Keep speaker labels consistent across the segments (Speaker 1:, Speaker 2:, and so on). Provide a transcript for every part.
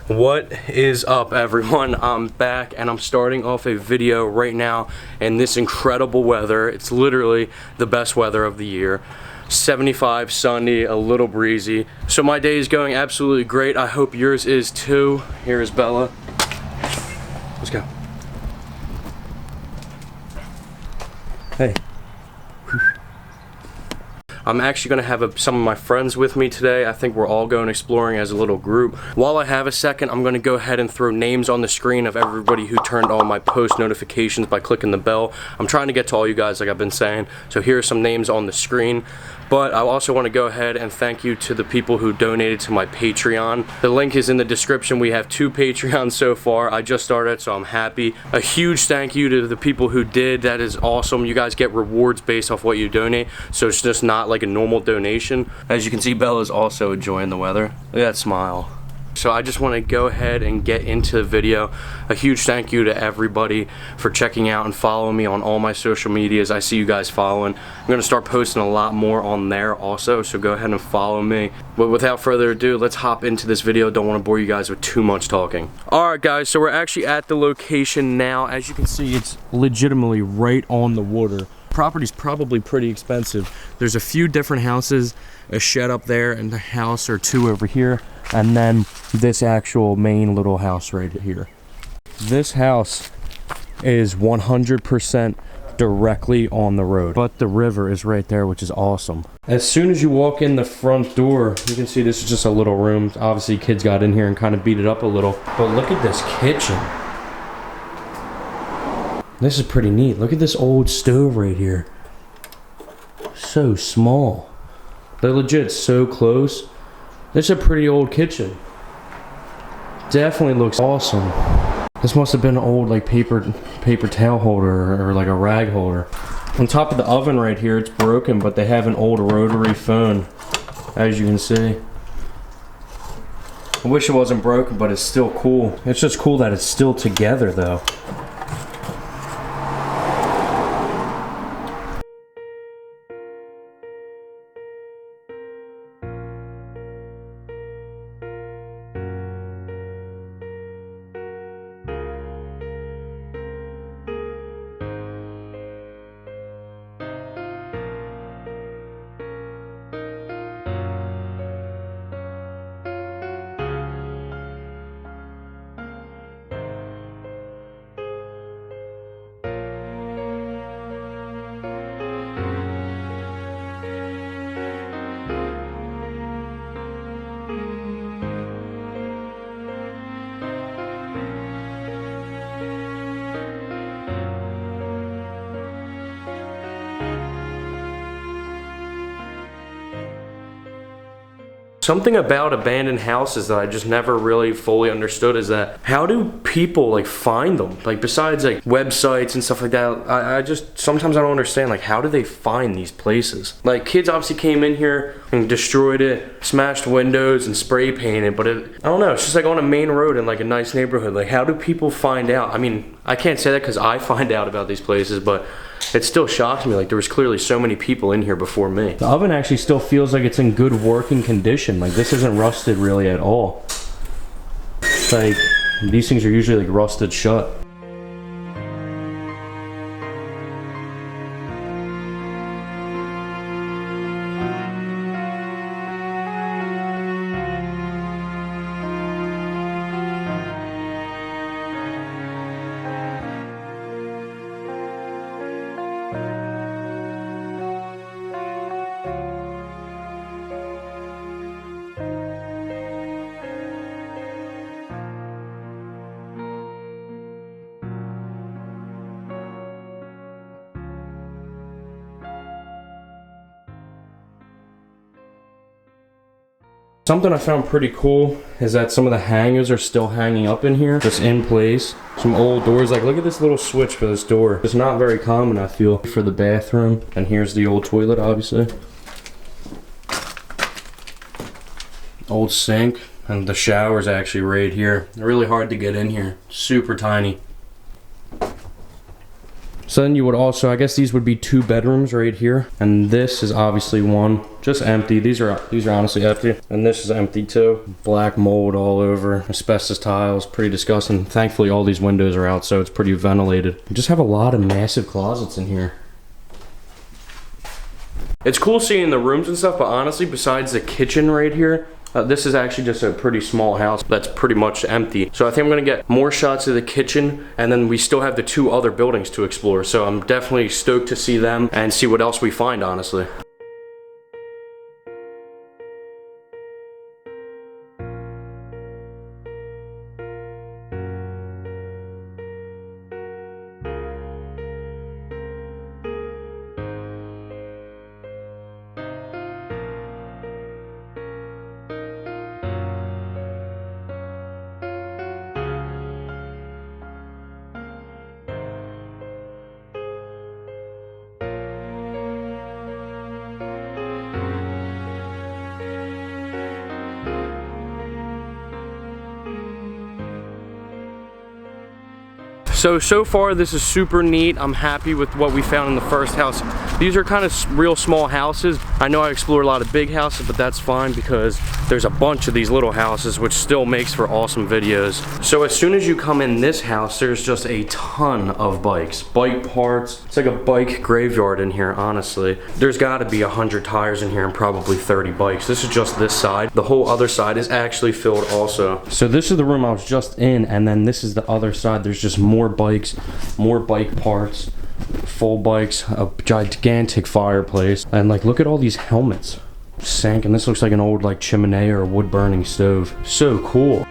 Speaker 1: What is up, everyone? I'm back and I'm starting off a video right now in this incredible weather. It's literally the best weather of the year. 75, sunny, a little breezy. So my day is going absolutely great. I hope yours is too. Here is Bella. Let's go. Hey. I'm actually going to have some of my friends with me today. I think we're all going exploring as a little group. While I have a second, I'm going to go ahead and throw names on the screen of everybody who turned on my post notifications by clicking the bell. I'm trying to get to all you guys like I've been saying. So here are some names on the screen. But I also want to go ahead and thank you to the people who donated to my Patreon. The link is in the description. We have 2 Patreons so far. I just started, so I'm happy. A huge thank you to the people who did. That is awesome. You guys get rewards based off what you donate, so it's just not like a normal donation. As you can see, Bella's also enjoying the weather. Look at that smile. So I just want to go ahead and get into the video. A huge thank you to everybody for checking out and following me on all my social medias. I see you guys following. I'm going to start posting a lot more on there also, so go ahead and follow me. But without further ado, let's hop into this video. Don't want to bore you guys with too much talking. Alright guys, so we're actually at the location now. As you can see, it's legitimately right on the water. Property's probably pretty expensive. There's a few different houses, a shed up there and a house or 2 over here, and then this actual main little house right here. This house is 100% directly on the road, but the river is right there, which is awesome. As soon as you walk in the front door, you can see this is just a little room. Obviously kids got in here and kind of beat it up a little, but look at this kitchen. This is pretty neat. Look at this old stove right here. So small. They're legit so close. This is a pretty old kitchen. Definitely looks awesome. This must have been an old like paper towel holder or like a rag holder. On top of the oven right here, it's broken, but they have an old rotary phone, as you can see. I wish it wasn't broken, but it's still cool. It's just cool that it's still together though. Something about abandoned houses that I just never really fully understood is that how do people like find them? Like besides like websites and stuff like that, I just sometimes I don't understand like how do they find these places? Like kids obviously came in here and destroyed it, smashed windows and spray painted, but I don't know, it's just like on a main road in like a nice neighborhood. Like how do people find out? I mean, I can't say that because I find out about these places, but it still shocks me. Like there was clearly so many people in here before me. The oven actually still feels like it's in good working condition. Like this isn't rusted really at all. Like these things are usually like rusted shut. Something I found pretty cool is that some of the hangers are still hanging up in here, just in place. Some old doors, like look at this little switch for this door. It's not very common, I feel, for the bathroom. And here's the old toilet, obviously. Old sink, and the shower's actually right here. Really hard to get in here, super tiny. So then you would also, I guess these would be 2 bedrooms right here. And this is obviously one. just empty. These are honestly empty. And this is empty too. Black mold all over, asbestos tiles, pretty disgusting. Thankfully all these windows are out, so it's pretty ventilated. We just have a lot of massive closets in here. It's cool seeing the rooms and stuff, but honestly, besides the kitchen right here, this is actually just a pretty small house that's pretty much empty. So I think I'm gonna get more shots of the kitchen, and then we still have the 2 other buildings to explore. So I'm definitely stoked to see them and see what else we find, honestly. So far this is super neat. I'm happy with what we found in the first house. These are kind of real small houses. I know I explored a lot of big houses, but that's fine because there's a bunch of these little houses, which still makes for awesome videos. So as soon as you come in this house, there's just a ton of bikes, bike parts. It's like a bike graveyard in here, honestly. There's gotta be 100 tires in here and probably 30 bikes. This is just this side. The whole other side is actually filled also. So this is the room I was just in, and then this is the other side. There's just more bikes, more bike parts, full bikes, a gigantic fireplace, and like look at all these helmets. Sank, and this looks like an old like chimney or a wood burning stove. So cool.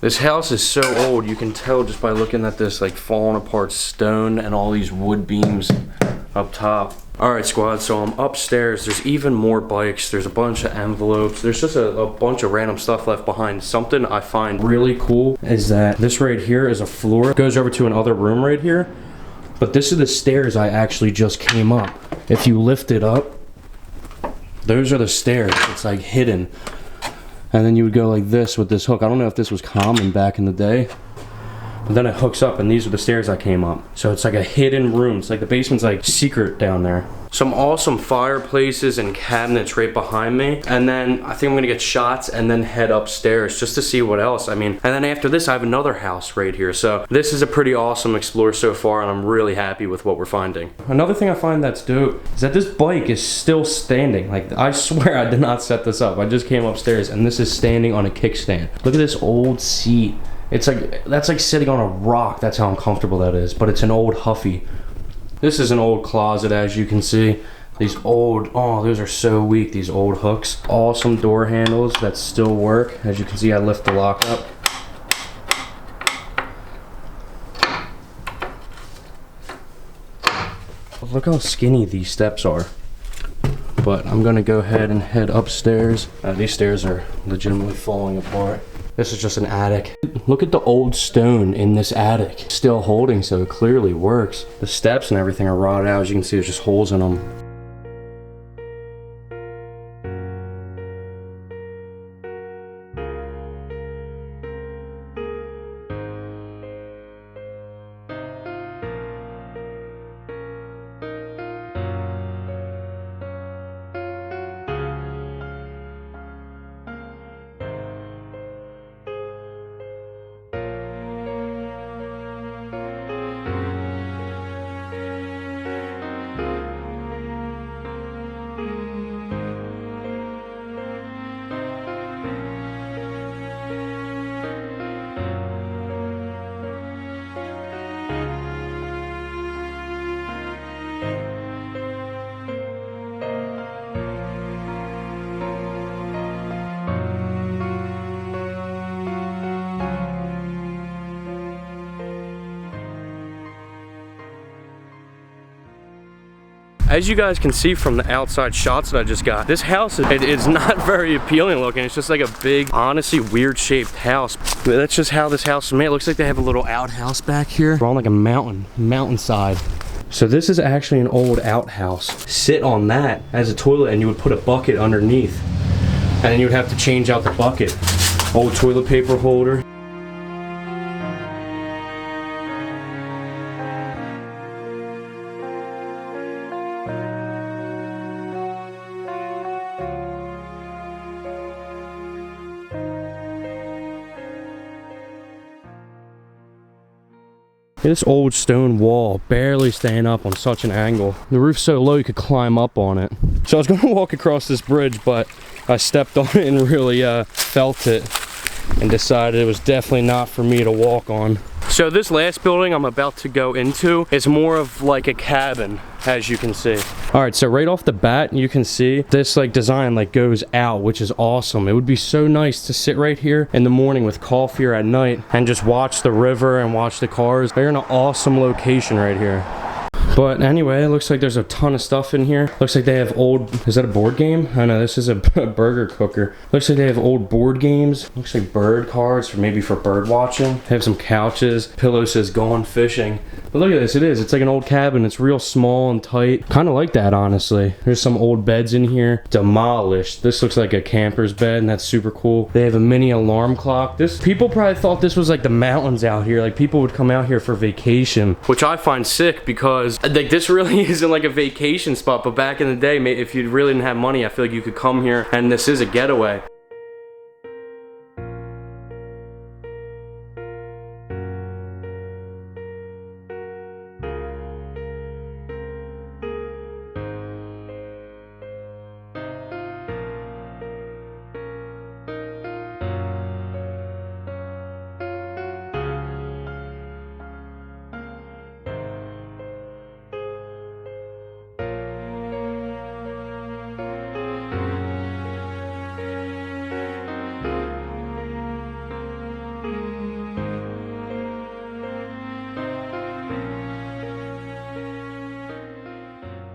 Speaker 1: This house is so old, you can tell just by looking at this like falling apart stone and all these wood beams up top. Alright squad, so I'm upstairs. There's even more bikes. There's a bunch of envelopes. There's just a bunch of random stuff left behind. Something I find really cool is that this right here is a floor. It goes over to another room right here. But this is the stairs I actually just came up. If you lift it up, those are the stairs. It's like hidden. And then you would go like this with this hook. I don't know if this was common back in the day. But then it hooks up, and these are the stairs I came up. So it's like a hidden room. It's like the basement's like secret down there. Some awesome fireplaces and cabinets right behind me. And then I think I'm gonna get shots and then head upstairs just to see what else. I mean, and then after this, I have another house right here. So this is a pretty awesome explore so far, and I'm really happy with what we're finding. Another thing I find that's dope is that this bike is still standing. Like, I swear I did not set this up. I just came upstairs, and this is standing on a kickstand. Look at this old seat. It's like, that's like sitting on a rock. That's how uncomfortable that is. But it's an old Huffy. This is an old closet, as you can see. These old, oh, those are so weak, these old hooks. Awesome door handles that still work. As you can see, I lift the lock up. Look how skinny these steps are. But I'm gonna go ahead and head upstairs. These stairs are legitimately falling apart. This is just an attic. Look at the old stone in this attic. Still holding, so it clearly works. The steps and everything are rotted out. As you can see, there's just holes in them. As you guys can see from the outside shots that I just got, this house it's not very appealing looking. It's just like a big, honestly weird shaped house. But that's just how this house is made. It looks like they have a little outhouse back here. We're on like a mountainside. So this is actually an old outhouse. Sit on that as a toilet and you would put a bucket underneath. And then you would have to change out the bucket. Old toilet paper holder. This old stone wall barely staying up on such an angle. The roof's so low you could climb up on it. So I was going to walk across this bridge, but I stepped on it and really felt it and decided it was definitely not for me to walk on. So this last building I'm about to go into is more of like a cabin, as you can see. All right, so right off the bat, you can see this like design like goes out, which is awesome. It would be so nice to sit right here in the morning with coffee or at night and just watch the river and watch the cars. They're in an awesome location right here. But anyway, it looks like there's a ton of stuff in here. Looks like they have old, is that a board game? Oh no, this is a burger cooker. Looks like they have old board games. Looks like bird cards, for maybe for bird watching. They have some couches. Pillow says gone fishing. But look at this, it's like an old cabin. It's real small and tight. Kind of like that, honestly. There's some old beds in here. Demolished. This looks like a camper's bed, and that's super cool. They have a mini alarm clock. People probably thought this was like the mountains out here. Like people would come out here for vacation, which I find sick because like this really isn't like a vacation spot. But back in the day, if you really didn't have money, I feel like you could come here and this is a getaway.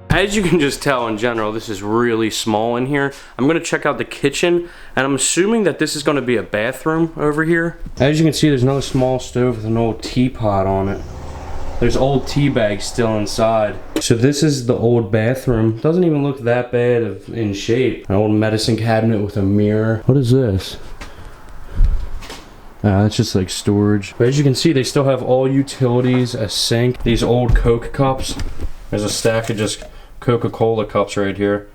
Speaker 1: As you can just tell in general, this is really small in here. I'm gonna check out the kitchen, and I'm assuming that this is gonna be a bathroom over here. As you can see, there's another small stove with an old teapot on it. There's old tea bags still inside. So this is the old bathroom. Doesn't even look that bad in shape. An old medicine cabinet with a mirror. What is this? That's just like storage. But as you can see, they still have all utilities, a sink, these old Coke cups. There's a stack of just Coca-Cola cups right here.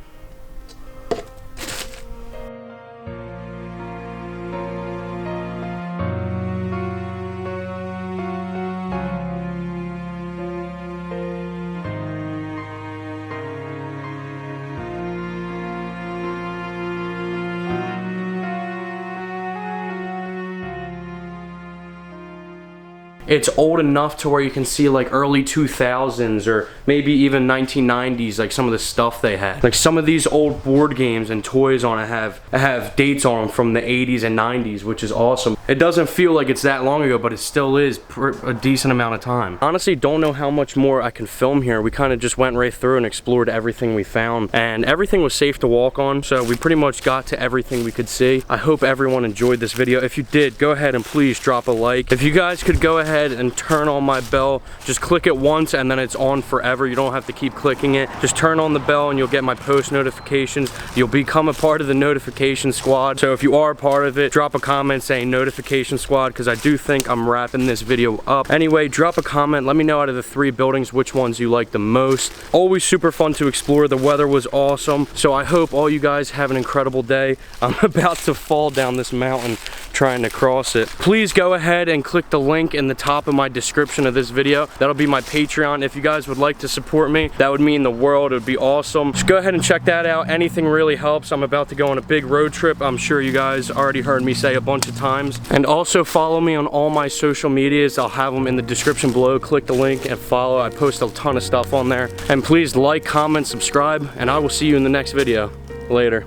Speaker 1: It's old enough to where you can see like early 2000s or maybe even 1990s, like some of the stuff they had. Like some of these old board games and toys on it have dates on them from the 80s and 90s, which is awesome. It doesn't feel like it's that long ago, but it still is a decent amount of time. Honestly, don't know how much more I can film here. We kind of just went right through and explored everything we found, and everything was safe to walk on, so we pretty much got to everything we could see. I hope everyone enjoyed this video. If you did, go ahead and please drop a like. If you guys could go ahead and turn on my bell, just click it once and then it's on forever. You don't have to keep clicking it. Just turn on the bell and you'll get my post notifications. You'll become a part of the notification squad. So if you are a part of it, drop a comment saying notification squad, because I do think I'm wrapping this video up. Anyway, drop a comment. Let me know out of the 3 buildings which ones you like the most. Always super fun to explore. The weather was awesome. So I hope all you guys have an incredible day. I'm about to fall down this mountain trying to cross it. Please go ahead and click the link in the top of my description of this video. That'll be my Patreon. If you guys would like to support me, that would mean the world. It would be awesome. Just go ahead and check that out. Anything really helps. I'm about to go on a big road trip. I'm sure you guys already heard me say a bunch of times. And also follow me on all my social medias. I'll have them in the description below. Click the link and follow. I post a ton of stuff on there. And please like, comment, subscribe, and I will see you in the next video. Later.